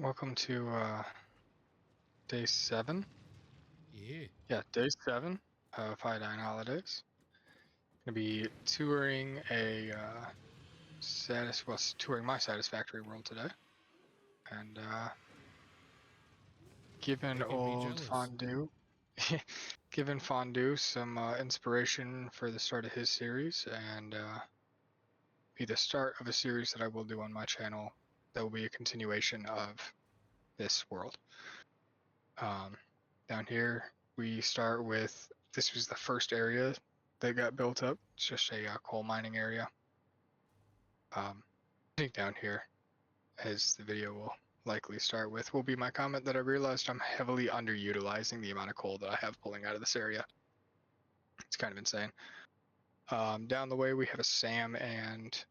welcome to day 7. Yeah. Yeah, day 7 of High Dyin Holidays. Gonna be touring touring my Satisfactory world today, and giving Making me old jealous. Fondue, giving Fondue some inspiration for the start of his series, and be the start of a series that I will do on my channel. That will be a continuation of this world. Down here, we start with, this was the first area that got built up. It's just a coal mining area. I think down here, as the video will likely start with, will be my comment that I realized I'm heavily underutilizing the amount of coal that I have pulling out of this area. It's kind of insane. Down the way, we have a SAM and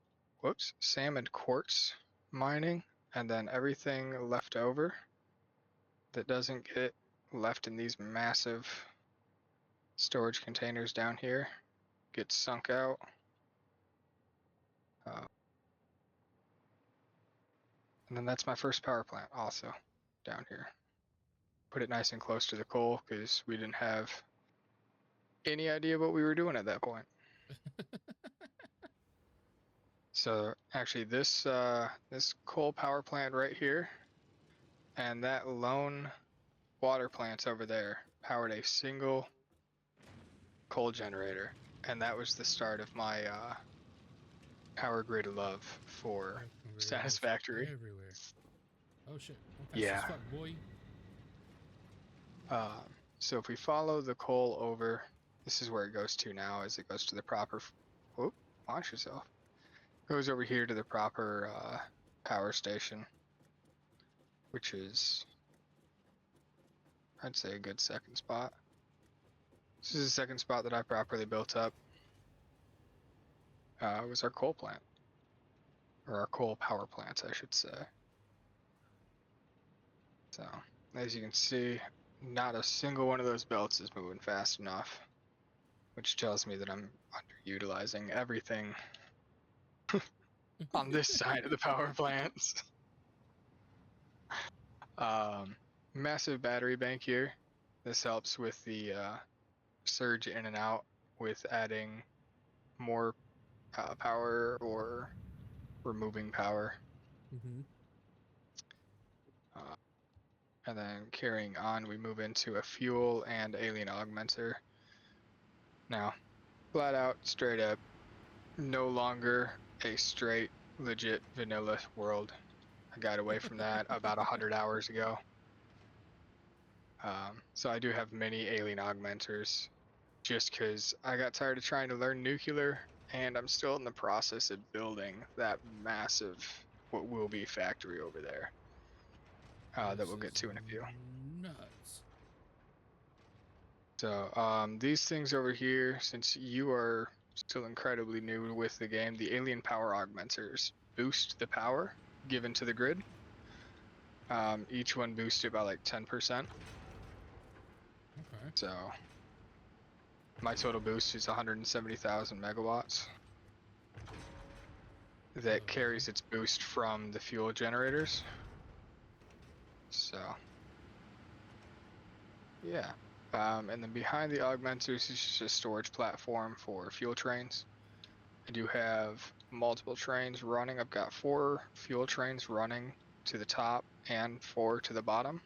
quartz mining, and then everything left over that doesn't get left in these massive storage containers down here gets sunk out. And then that's my first power plant also down here. Put it nice and close to the coal because we didn't have any idea what we were doing at that point. So actually this coal power plant right here and that lone water plant over there powered a single coal generator, and that was the start of my power grid love for Satisfactory. Everywhere. Oh shit. I'm fast Yeah. as fuck, boy. So if we follow the coal over, this is where it goes to now, as it goes to the proper, whoop, launch yourself. Goes over here to the proper power station, which is, I'd say, a good second spot. This is the second spot that I properly built up. Was our coal plant, or our coal power plant, I should say. So, as you can see, not a single one of those belts is moving fast enough, which tells me that I'm underutilizing everything on this side of the power plants. Massive battery bank here. This helps with the surge in and out with adding more power or removing power. And then carrying on, we move into a fuel and alien augmenter. Now, flat out, straight up, no longer a straight, legit vanilla world. I got away from that about 100 hours ago. So I do have many alien augmenters just because I got tired of trying to learn nuclear, and I'm still in the process of building that massive, what will be, factory over there that we'll get to in a few. Nuts. So these things over here, since you are still incredibly new with the game, the alien power augmenters boost the power given to the grid. Each one boosted by like 10%. Okay. So my total boost is 170,000 megawatts. That carries its boost from the fuel generators. So yeah. And then behind the augmenters is just a storage platform for fuel trains. I do have multiple trains running. I've got 4 fuel trains running to the top and 4 to the bottom.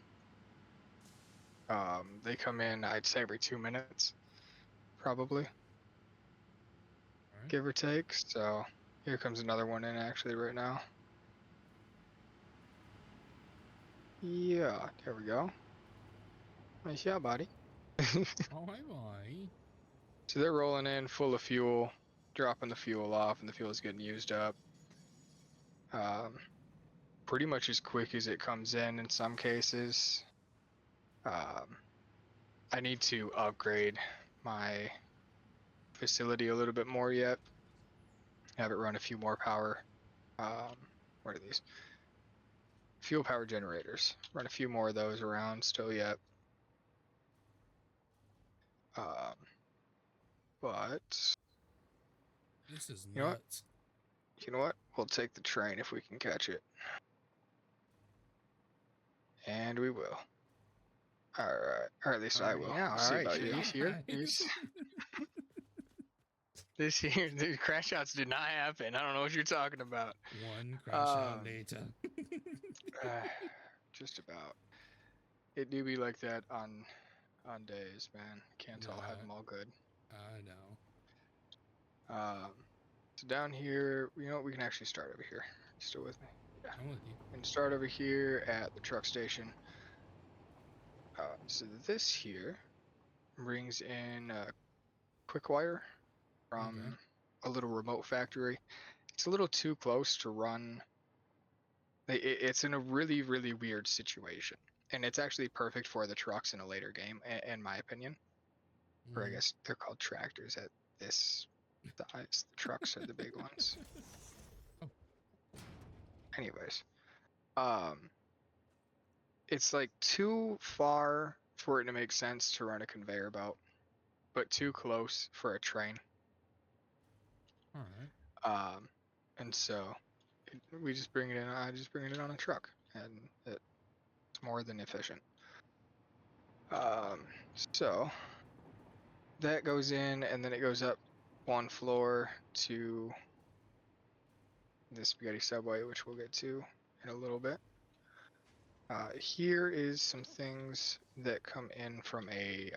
They come in, I'd say, every 2 minutes, probably, Right. give or take. So here comes another one in actually right now. Yeah, there we go. Nice job, buddy. Oh, hi, boy. So they're rolling in full of fuel, dropping the fuel off, and the fuel is getting used up. Pretty much as quick as it comes in some cases. I need to upgrade my facility a little bit more yet. Have it run a few more power. What are these? Fuel power generators. Run a few more of those around still yet. But This is you know what? nuts. You know what? We'll take the train if we can catch it. And we will. Alright. Or at least I will. Yeah, We'll see alright, about you. Chief. These here? This here, the crash outs did not happen. I don't know what you're talking about. One crash out later. Just about. It do be like that on days, man. Can't all have them all good. I know. So down here, you know what? We can actually start over here. You still with me? Yeah. I'm with you. We can start over here at the truck station. So this here brings in quick wire from a little remote factory. It's a little too close to run. It's in a really, really weird situation. And it's actually perfect for the trucks in a later game, in my opinion. Or I guess they're called tractors at this size. The trucks are the big ones. Oh. Anyways. It's like too far for it to make sense to run a conveyor belt, but too close for a train. Alright. And so we just bring it in. I just bring it on a truck, and it's more than efficient. So that goes in, and then it goes up one floor to the spaghetti subway, which we'll get to in a little bit. Here is some things that come in from a,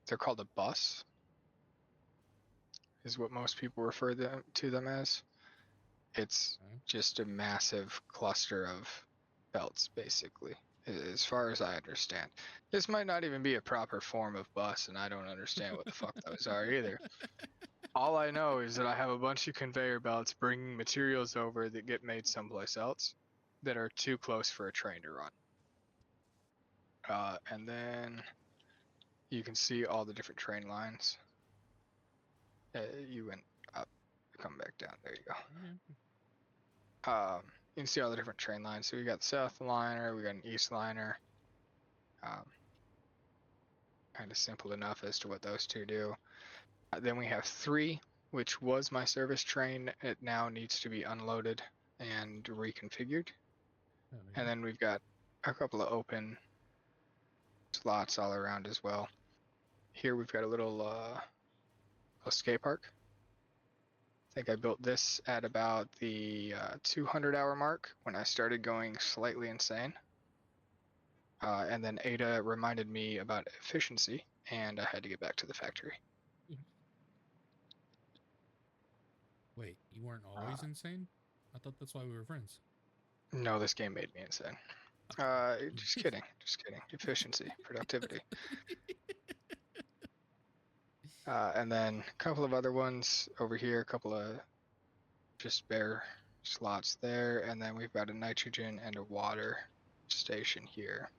they're called a bus, is what most people refer to them as. It's just a massive cluster of belts, basically, as far as I understand. This might not even be a proper form of bus, and I don't understand what the fuck those are either. All I know is that I have a bunch of conveyor belts bringing materials over that get made someplace else that are too close for a train to run. And then you can see all the different train lines. You went up, come back down. There you go. You can see all the different train lines. So we got the South Liner, we got an East Liner. Kind of simple enough as to what those two do. Then we have 3, which was my service train. It now needs to be unloaded and reconfigured. And then we've got a couple of open slots all around as well. Here we've got a little skate park. I think I built this at about the 200-hour mark when I started going slightly insane. And then Ada reminded me about efficiency, and I had to get back to the factory. Wait, you weren't always insane? I thought that's why we were friends. No, this game made me insane. Just kidding. Just kidding. Efficiency, productivity. And then a couple of other ones over here, a couple of just bare slots there, and then we've got a nitrogen and a water station here,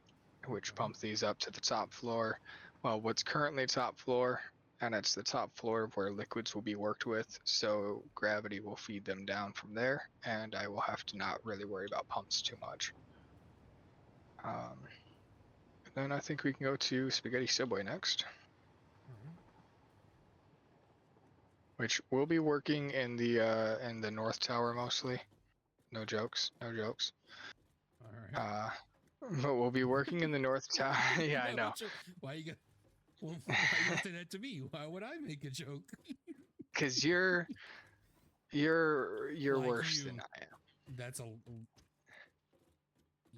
which pump these up to the top floor. Well, what's currently top floor, and it's the top floor where liquids will be worked with, so gravity will feed them down from there, and I will have to not really worry about pumps too much. Then I think we can go to Spaghetti Subway next. Which will be working in the North Tower mostly. No jokes, no jokes. Alright. But we'll be working in the North Tower. Yeah, I know. Why you gotta say that to me? Why would I make a joke? Cause you're Like worse than I am. That's a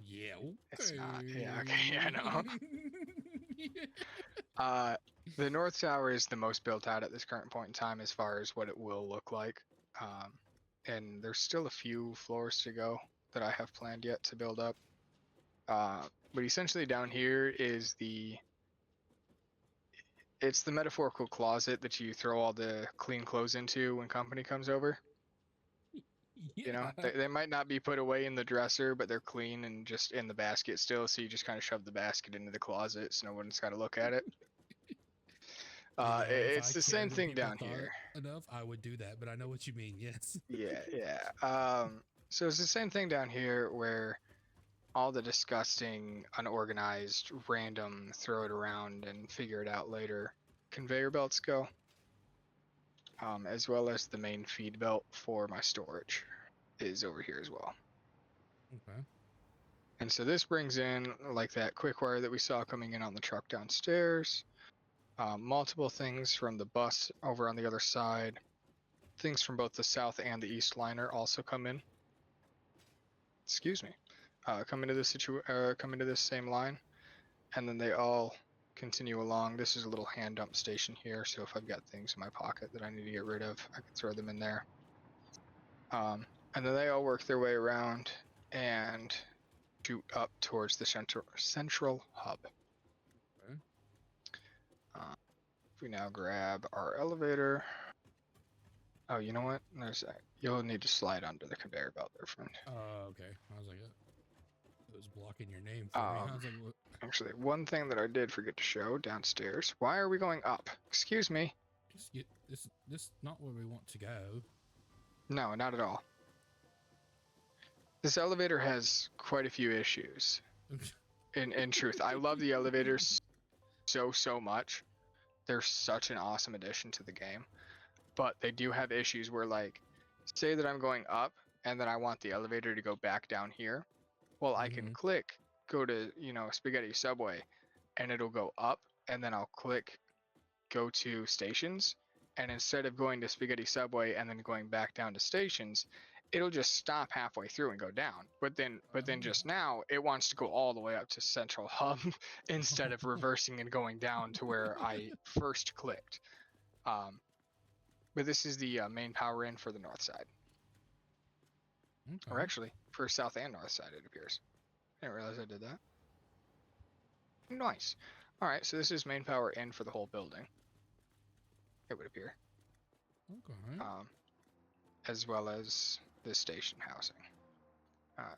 yeah. Okay. It's not. Yeah. Okay. Yeah. I know. The North Tower is the most built out at this current point in time as far as what it will look like. And there's still a few floors to go that I have planned yet to build up. But essentially down here is it's the metaphorical closet that you throw all the clean clothes into when company comes over. Yeah. You know, they might not be put away in the dresser, but they're clean and just in the basket still. So you just kind of shove the basket into the closet so no one's got to look at it. It's the same thing down here. Enough, I would do that, but I know what you mean. Yes. Yeah. So it's the same thing down here where all the disgusting, unorganized, random, throw it around and figure it out later conveyor belts go, as well as the main feed belt for my storage is over here as well. Okay. And so this brings in like that quick wire that we saw coming in on the truck downstairs. Multiple things from the bus over on the other side. Things from both the south and the east liner also come in. Excuse me. Come into this same line, and then they all continue along. This is a little hand dump station here, so if I've got things in my pocket that I need to get rid of, I can throw them in there. And then they all work their way around and shoot up towards the central hub. Okay. If we now grab our elevator. Oh, you know what? You'll need to slide onto the conveyor belt there, friend. Okay. I was like, it was blocking your name for me. I was like, what? Actually, one thing that I did forget to show downstairs. Why are we going up? Excuse me. Just get this not where we want to go. No, not at all. This elevator has quite a few issues. In truth, I love the elevators so much. They're such an awesome addition to the game. But they do have issues where, like, say that I'm going up and then I want the elevator to go back down here. Well, I can click, go to, Spaghetti Subway, and it'll go up, and then I'll click, go to stations, and instead of going to Spaghetti Subway and then going back down to stations, it'll just stop halfway through and go down. But then just now, it wants to go all the way up to Central Hub instead of reversing and going down to where I first clicked. But this is the main power in for the north side. Okay. Or actually, for south and north side, it appears. I didn't realize I did that. Nice. Alright, so this is main power in for the whole building. It would appear. Okay. As well as the station housing.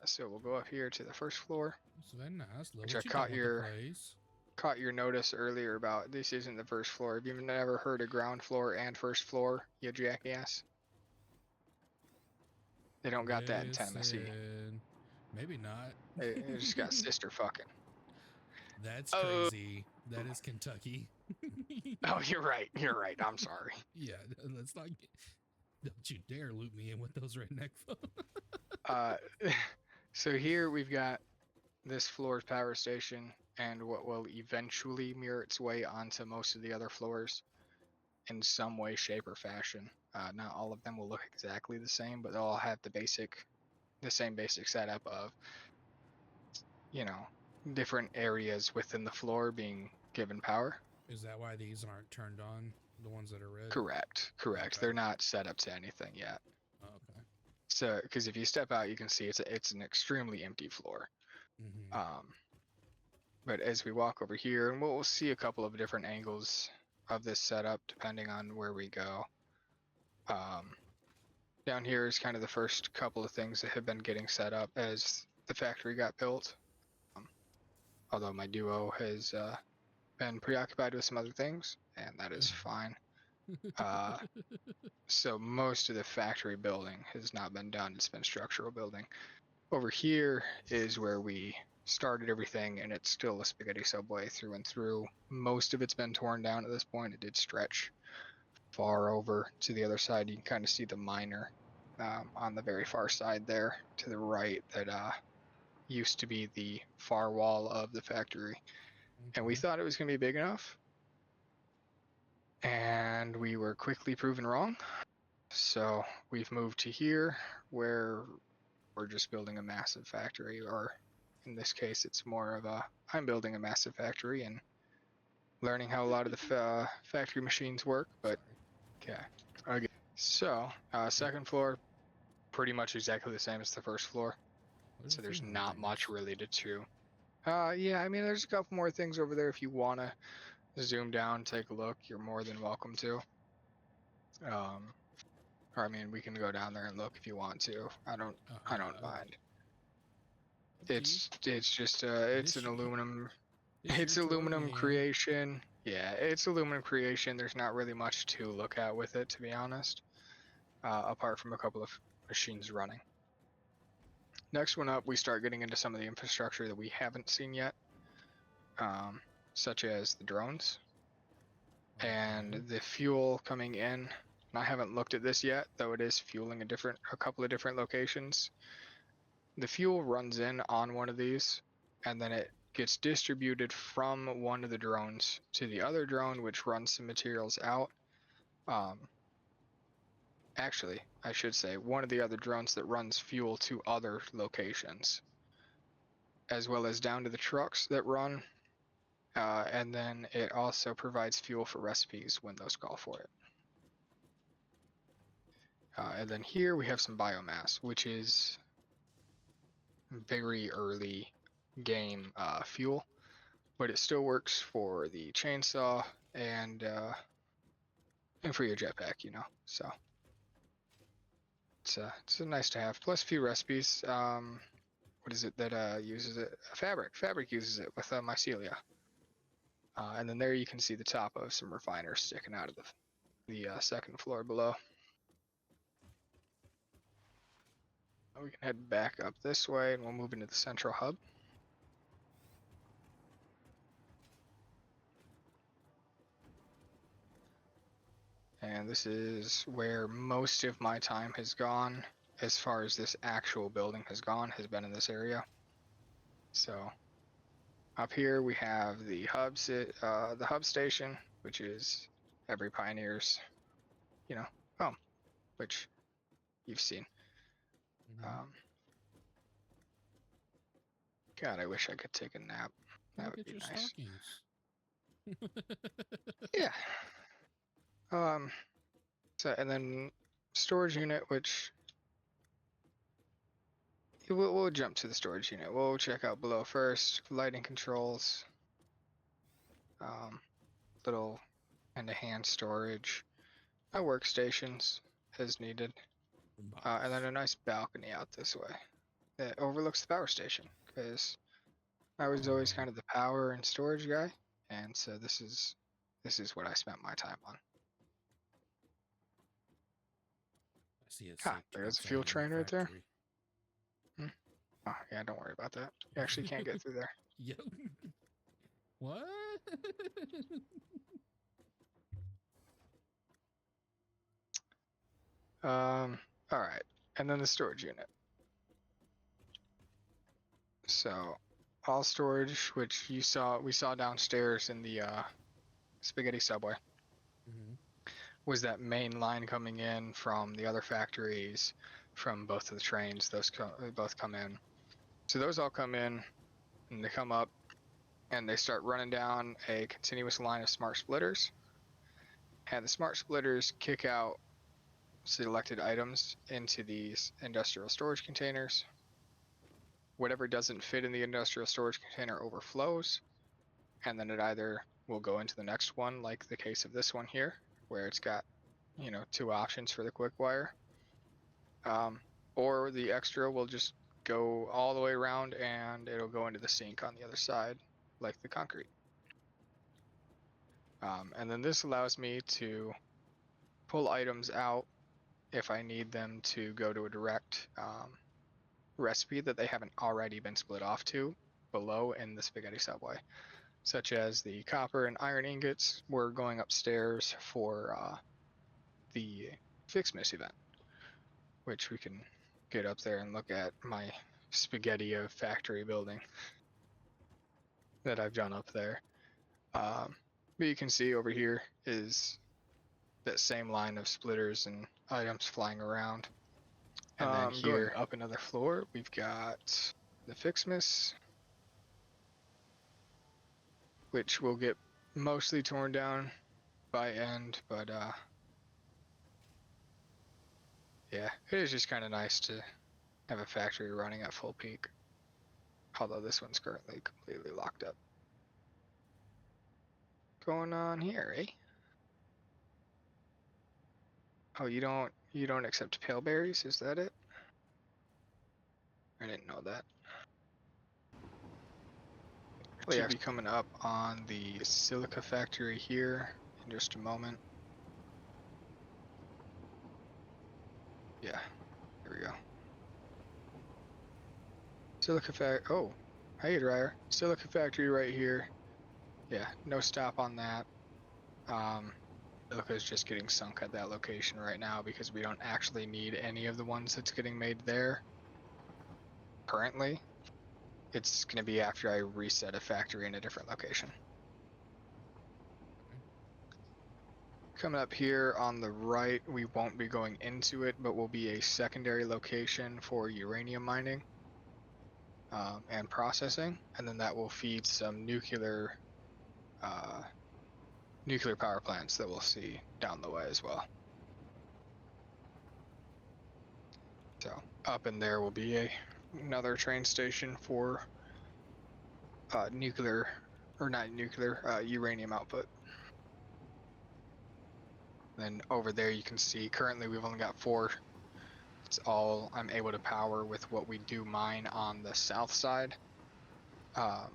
So we'll go up here to the first floor. It's very nice. Love Which what I you caught done with the place. Caught your notice earlier about this isn't the first floor. Have you never heard of ground floor and first floor, you jackass? They don't got that in Tennessee. Maybe not. They just got sister fucking. That's crazy. That is Kentucky. Oh, you're right. You're right. I'm sorry. Yeah, let's not get... Don't you dare loop me in with those redneck phones. So here we've got this floor's power station and what will eventually mirror its way onto most of the other floors in some way, shape, or fashion. Not all of them will look exactly the same, but they'll all have the same basic setup of, different areas within the floor being given power. Is that why these aren't turned on? The ones that are red? Correct. Okay. They're not set up to anything yet. Oh, okay. So, because if you step out, you can see it's an extremely empty floor. But as we walk over here, and we'll see a couple of different angles of this setup depending on where we go. Down here is kind of the first couple of things that have been getting set up as the factory got built. Although my duo has been preoccupied with some other things, and that is fine. So most of the factory building has not been done. It's been structural building. Over here is where we started everything, and it's still a spaghetti subway through and through. Most of it's been torn down at this point. It did stretch far over to the other side. You can kind of see the miner on the very far side there to the right that used to be the far wall of the factory. And we thought it was going to be big enough, and we were quickly proven wrong. So we've moved to here where we're just building a massive factory, or in this case it's more of I'm building a massive factory and learning how a lot of the factory machines work. But okay, so second floor pretty much exactly the same as the first floor, so there's not much related to yeah, I mean, there's a couple more things over there. If you want to zoom down, take a look, you're more than welcome to. Or I mean, we can go down there and look if you want to. I don't mind. It's just it's an aluminum. It's aluminum creation. Yeah, it's aluminum creation. There's not really much to look at with it, to be honest. Apart from a couple of machines running. Next one up, we start getting into some of the infrastructure that we haven't seen yet, such as the drones and the fuel coming in. And I haven't looked at this yet, though it is fueling a couple of different locations. the fuel runs in on one of these, and then it gets distributed from one of the drones to the other drone, which runs some materials out. Actually, I should say one of the other drones that runs fuel to other locations, as well as down to the trucks that run. And then it also provides fuel for recipes when those call for it. And then here we have some biomass, which is very early game fuel, but it still works for the chainsaw and for your jetpack, you know. So it's nice to have. Plus a few recipes. What is it that uses it? Fabric. Fabric uses it with mycelia. And then there you can see the top of some refiners sticking out of the second floor below. We can head back up this way and we'll move into the central hub. And this is where most of my time has gone, as far as this actual building has been in this area. So up here we have the hub station, which is every Pioneer's, you know, home, which you've seen. God, I wish I could take a nap. That would be nice. Yeah. So, and then storage unit, which we'll jump to the storage unit. We'll check out below first. Lighting controls, little kind of hand storage, workstations as needed, and then a nice balcony out this way that overlooks the power station, because I was always kind of the power and storage guy, and so this is what I spent my time on. I see it. There's a fuel train right there. Oh yeah, don't worry about that. You actually can't get through there. Yep. What? All right, and then the storage unit. So all storage, which we saw downstairs in the spaghetti subway, was that main line coming in from the other factories, from both of the trains. Those both come in. So those all come in, and they come up, and they start running down a continuous line of smart splitters. And the smart splitters kick out selected items into these industrial storage containers. Whatever doesn't fit in the industrial storage container overflows, and then it either will go into the next one, like the case of this one here, where it's got, you know, 2 options for the quick wire, or the extra will just go all the way around and it'll go into the sink on the other side, like the concrete. And then this allows me to pull items out if I need them to go to a direct recipe that they haven't already been split off to below in the spaghetti subway, such as the copper and iron ingots were going upstairs for the Fixmas event, which we can get up there and look at my spaghetti of factory building that I've done up there. But you can see over here is that same line of splitters and items flying around. And then here, up another floor, we've got the Fixmas, which will get mostly torn down by end, but yeah, it is just kind of nice to have a factory running at full peak, although this one's currently completely locked up. Going on here, eh? Oh, you don't accept pale berries? Is that it? I didn't know that. We should be coming up on the silica factory here in just a moment. Yeah, here we go. Silica factory. Oh, hey Dryer. Silica factory right here. Yeah, no stop on that. Silica is just getting sunk at that location right now because we don't actually need any of the ones that's getting made there. currently. It's going to be after I reset a factory in a different location. Coming up here on the right, we won't be going into it, but will be a secondary location for uranium mining and processing, and then that will feed some nuclear power plants that we'll see down the way as well. So up in there will be another train station for uranium output. Then over there you can see currently we've only got 4. It's all I'm able to power with what we do mine on the south side. But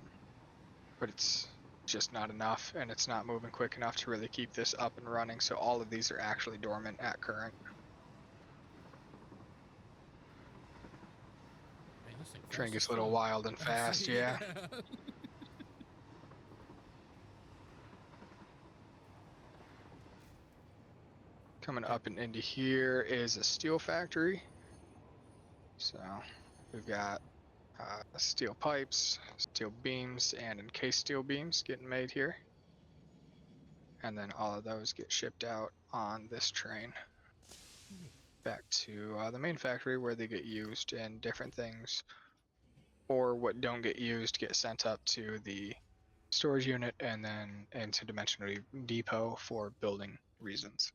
it's just not enough, and it's not moving quick enough to really keep this up and running, so all of these are actually dormant at current. Man, this thing Train fast gets as a little fuck. wild and fast, yeah. Coming up and into here is a steel factory. So we've got steel pipes, steel beams, and encased steel beams getting made here. And then all of those get shipped out on this train back to the main factory where they get used in different things, or what don't get used get sent up to the storage unit and then into Dimensional Depot for building reasons.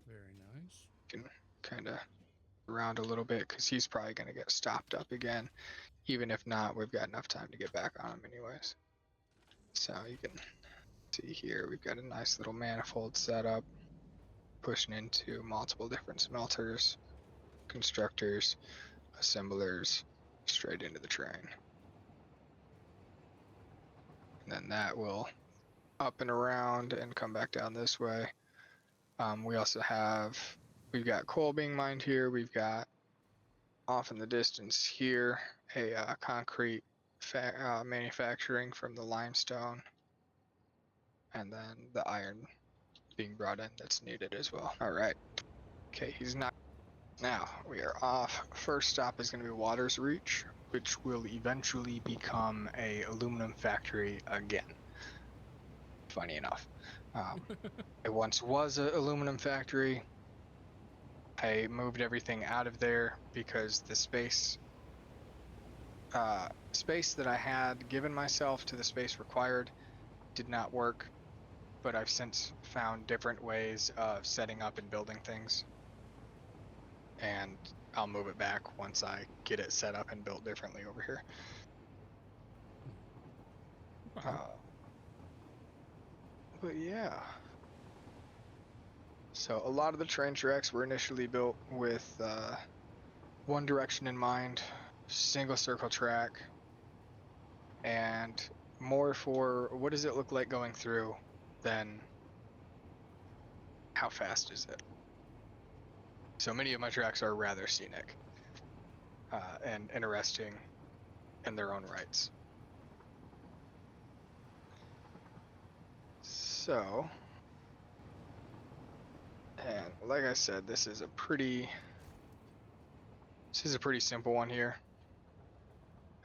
Very nice. You can kind of around a little bit because he's probably going to get stopped up again. Even if not, we've got enough time to get back on him anyways. So you can see here, we've got a nice little manifold setup, pushing into multiple different smelters, constructors, assemblers, straight into the train. And then that will up and around and come back down this way. We also we've got coal being mined here. We've got off in the distance here a concrete manufacturing from the limestone, and then the iron being brought in that's needed as well. All right. Okay, he's not. Now we are off. First stop is going to be Waters Reach, which will eventually become a aluminum factory again. Funny enough, it once was an aluminum factory. I moved everything out of there because the space that I had given myself to the space required did not work, but I've since found different ways of setting up and building things, and I'll move it back once I get it set up and built differently over here. But yeah, so a lot of the train tracks were initially built with one direction in mind, single circle track, and more for what does it look like going through than how fast is it. So many of my tracks are rather scenic and interesting in their own rights. So, and like I said, this is a pretty simple one here.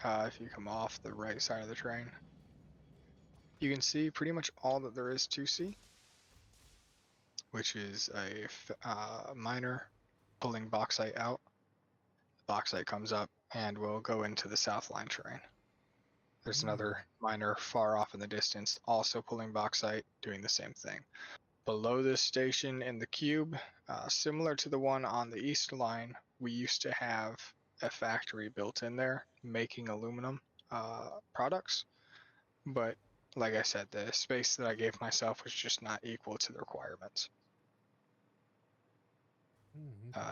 If you come off the right side of the train, you can see pretty much all that there is to see, which is a miner pulling bauxite out. The bauxite comes up and will go into the South Line train. There's another miner far off in the distance also pulling bauxite, doing the same thing. Below this station in the cube, similar to the one on the East Line, we used to have a factory built in there making aluminum products, but like I said, the space that I gave myself was just not equal to the requirements.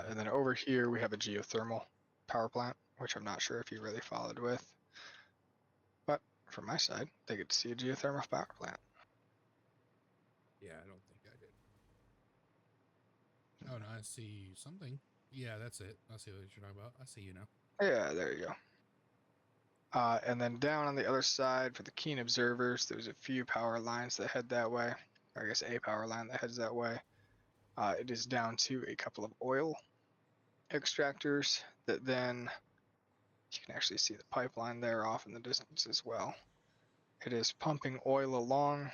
And then over here we have a geothermal power plant, which I'm not sure if you really followed with, but from my side, they get to see a geothermal power plant. Yeah, I don't think I did. Oh, no, I see something. Yeah, that's it. I see what you're talking about. I see you now. Yeah, there you go. And then down on the other side for the keen observers, there's a few power lines that head that way. Or I guess a power line that heads that way. It is down to a couple of oil extractors that then, you can actually see the pipeline there off in the distance as well. It is pumping oil along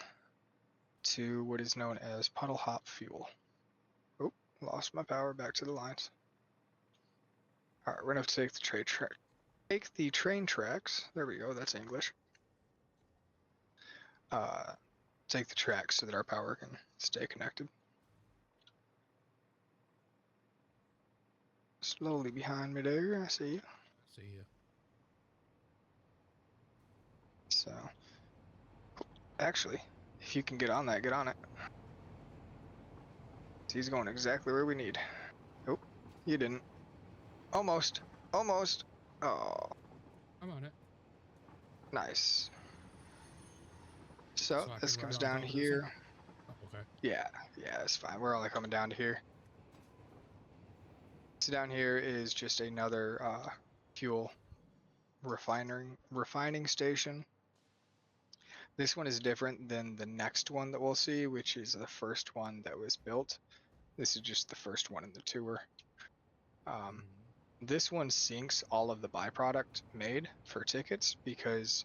to what is known as puddle hop fuel. Oh, lost my power, back to the lines. All right, we're gonna have to take the train tracks. There we go, that's English. Take the tracks so that our power can stay connected. Slowly behind me there, I see you. See ya. So, actually, if you can get on that, get on it. He's going exactly where we need. Oh, you didn't. Almost. Almost. Oh, I'm on it. nice. So, I this can comes ride on down top of this one? here. Oh, okay. Yeah, it's fine. We're only coming down to here. So down here is just another fuel refining station. This one is different than the next one that we'll see, which is the first one that was built. This is just the first one in the tour. This one sinks all of the byproduct made for tickets because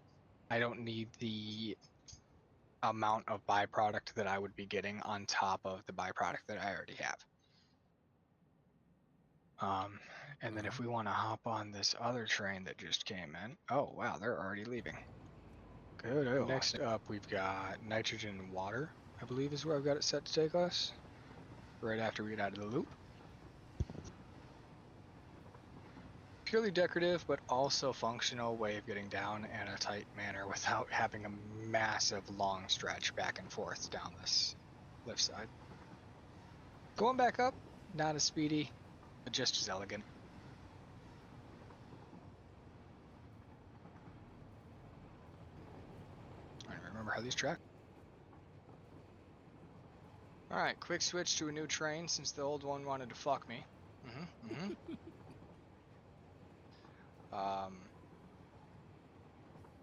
I don't need the amount of byproduct that I would be getting on top of the byproduct that I already have. And then if we want to hop on this other train that just came in, oh wow, they're already leaving. Good. Next up, we've got nitrogen and water, I believe is where I've got it set to take us. Right after we get out of the loop. Purely decorative, but also functional way of getting down in a tight manner without having a massive long stretch back and forth down this lift side. Going back up, not as speedy, but just as elegant. I don't remember how these track. Alright, quick switch to a new train since the old one wanted to fuck me.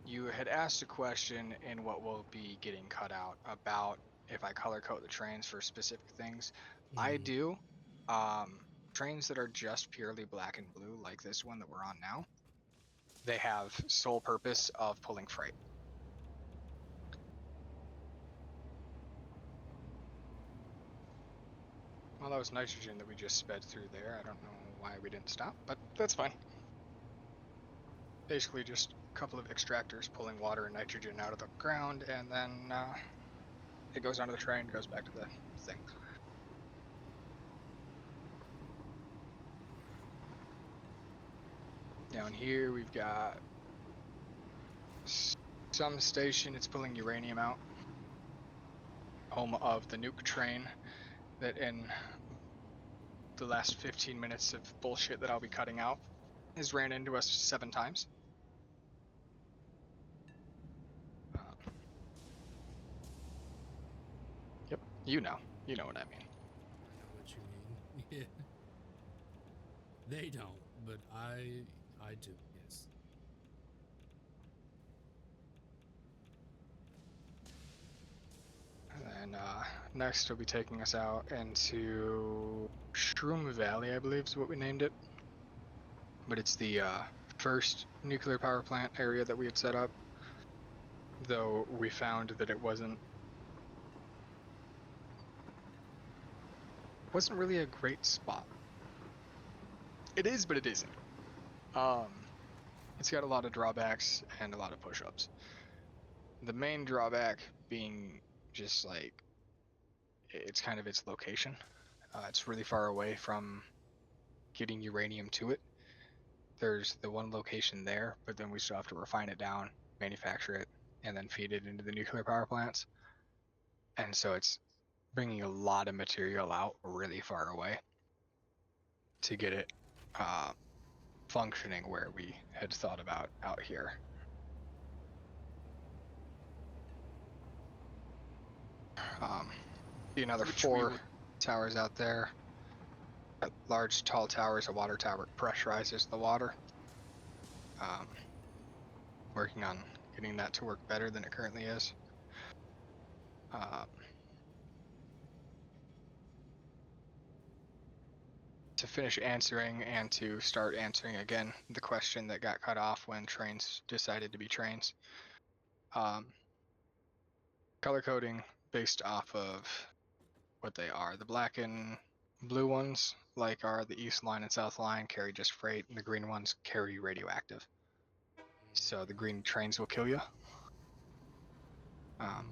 You had asked a question in what will be getting cut out about if I color code the trains for specific things. I do. Trains that are just purely black and blue, like this one that we're on now, they have sole purpose of pulling freight. Well, that was nitrogen that we just sped through there. I don't know why we didn't stop, but that's fine. Basically just a couple of extractors pulling water and nitrogen out of the ground, and then it goes onto the train, goes back to the thing. Down here we've got some station, it's pulling uranium out. Home of the nuke train that in the last 15 minutes of bullshit that I'll be cutting out has ran into us 7 times. Yep, you know what I mean. I know what you mean. Yeah. They don't, but I do, yes. And then next will be taking us out into Shroom Valley, I believe is what we named it. But it's the first nuclear power plant area that we had set up. Though we found that it wasn't really a great spot. It is, but it isn't. It's got a lot of drawbacks and a lot of push-ups. The main drawback being just like it's kind of its location. It's really far away from getting uranium to it. There's the one location there, but then we still have to refine it down, manufacture it, and then feed it into the nuclear power plants. And so it's bringing a lot of material out really far away to get it functioning where we had thought about out here. Another 4 towers out there. Large, tall towers, a water tower pressurizes the water. Working on getting that to work better than it currently is. to finish answering and to start answering again the question that got cut off when trains decided to be trains. Color coding based off of what they are. The black and blue ones, like are the east line and south line, carry just freight, and the green ones carry radioactive. So the green trains will kill you,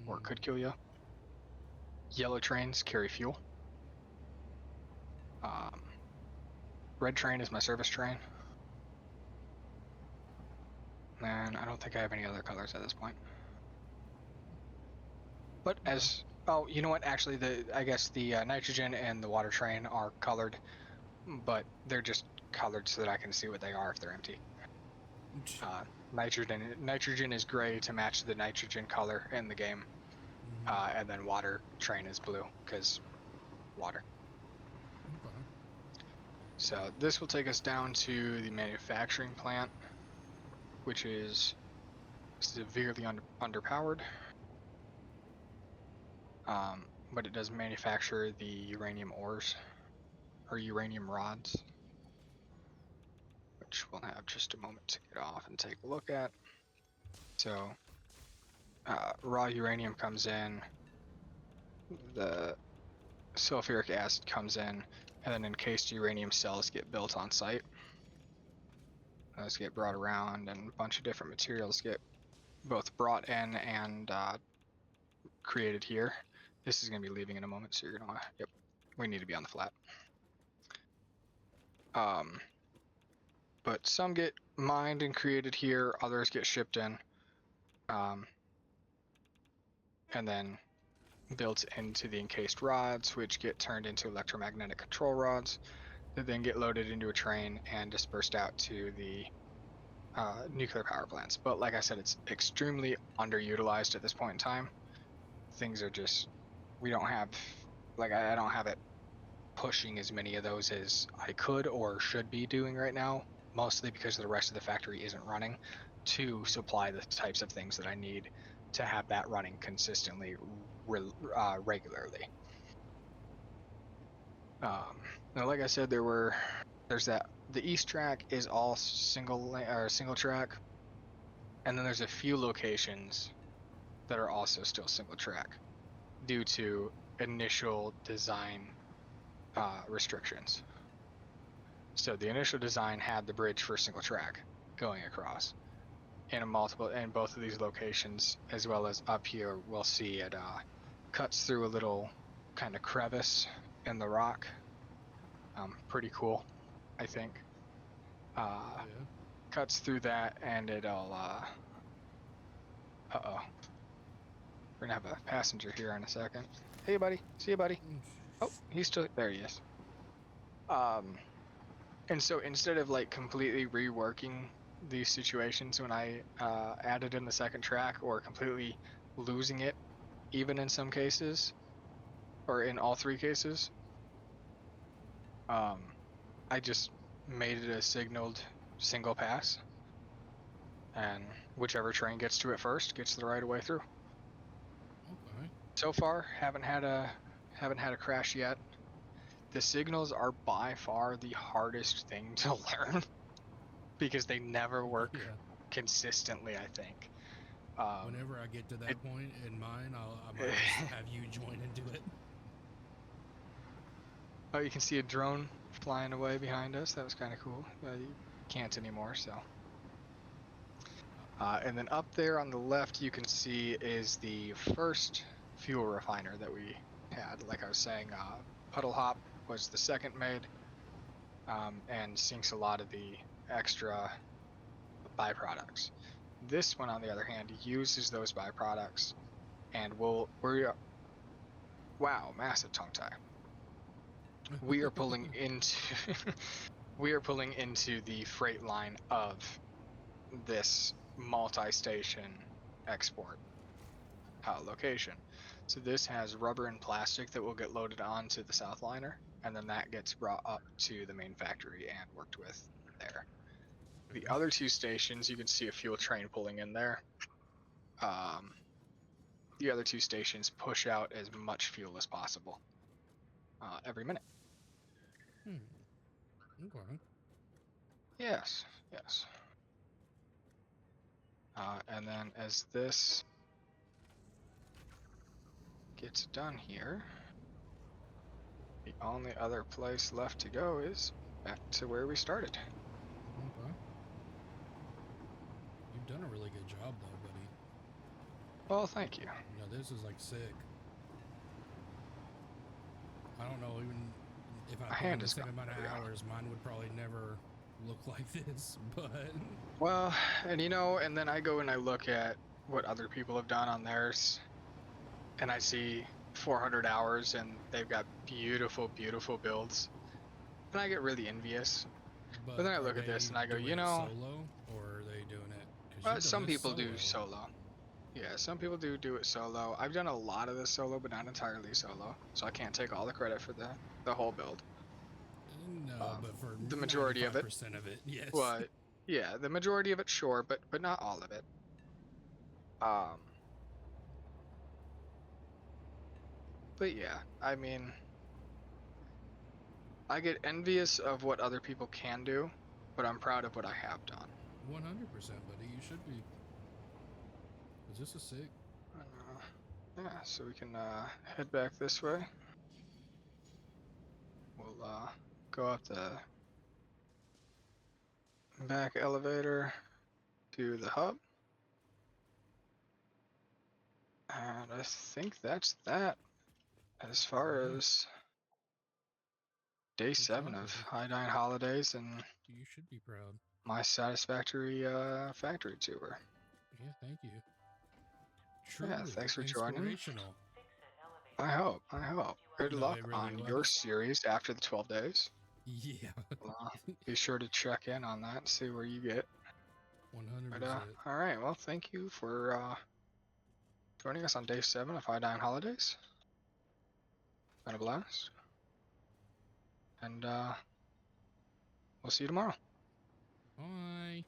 or could kill you. Yellow trains carry fuel. Red train is my service train. And I don't think I have any other colors at this point. But as, oh, you know what? Actually, I guess the nitrogen and the water train are colored, but they're just colored so that I can see what they are if they're empty. Nitrogen is gray to match the nitrogen color in the game, and then water train is blue because water. Okay. So this will take us down to the manufacturing plant, which is severely underpowered. But it does manufacture the uranium ores, or uranium rods, which we'll have just a moment to get off and take a look at. So, raw uranium comes in, the sulfuric acid comes in, and then encased uranium cells get built on site. Those get brought around, and a bunch of different materials get both brought in and created here. This is going to be leaving in a moment, so you're going to, yep, we need to be on the flat. But some get mined and created here, others get shipped in, and then built into the encased rods, which get turned into electromagnetic control rods that then get loaded into a train and dispersed out to the nuclear power plants. But like I said, it's extremely underutilized at this point in time. Things are just, we don't have, like I don't have it pushing as many of those as I could or should be doing right now, mostly because the rest of the factory isn't running to supply the types of things that I need to have that running consistently, regularly. Now, like I said, there's that, the east track is all single track, and then there's a few locations that are also still single track due to initial design restrictions. So the initial design had the bridge for single track going across in both of these locations, as well as up here we'll see it cuts through a little kind of crevice in the rock. Pretty cool, I think. Yeah. Cuts through that, and it'll uh-oh, we're gonna have a passenger here in a second. Hey buddy, see you buddy. Oh, he's still there. He is. And so instead of like completely reworking these situations when I added in the second track, or completely losing it, even in some cases, or in all three cases, I just made it a signaled single pass, and whichever train gets to it first gets the right of way through. Okay. So far, haven't had a crash yet. The signals are by far the hardest thing to learn because they never work consistently, I think. Whenever I get to that point in mine, I might just have you join and do it. Oh, you can see a drone flying away behind us. That was kind of cool. You can't anymore, so. And then up there on the left, you can see is the first fuel refiner that we had. Like I was saying, Puddle Hop was the second made, and sinks a lot of the extra byproducts. This one, on the other hand, uses those byproducts, and wow, massive tongue tie. We are pulling into the freight line of this multi-station export location. So this has rubber and plastic that will get loaded onto the south liner, and then that gets brought up to the main factory and worked with there. The other two stations, you can see a fuel train pulling in there. The other two stations push out as much fuel as possible every minute. Okay. Yes, yes. And then as this gets done here, the only other place left to go is back to where we started. Okay. You've done a really good job, though, buddy. Well, thank you. You know, this is like sick. I don't know, even if I My put in hand the is same gone. amount of There we go. hours, mine would probably never look like this, but Well, and you know, and then I go and I look at what other people have done on theirs, and I see 400 hours and they've got beautiful, beautiful builds. And I get really envious. But then I are look at this they and I go, doing you it know, solo or are they doing it? Because you're doing some this people do solo. solo. Yeah, some people do it solo. I've done a lot of this solo, but not entirely solo. So I can't take all the credit for the whole build. No, but for The majority of it, 95% of it, yes. but yeah, the majority of it, sure, but not all of it. Um, but yeah, I mean, I get envious of what other people can do, but I'm proud of what I have done. 100%, buddy. You should be. Because this is sick. Yeah, so we can head back this way. We'll go up the back elevator to the hub. And I think that's that as far Yeah. as day Good 7 job, of buddy. High Dyin Holidays and You should be proud. my Satisfactory factory tour. Yeah, thank you. Yeah, Truly thanks for joining. inspirational. I hope. I hope. Good No, luck it really on your was. series after the 12 days. Yeah. Be sure to check in on that and see where you get. But 100%. all right. Well, thank you for joining us on day 7 of High Dyin Holidays. Been a blast. And we'll see you tomorrow. Bye.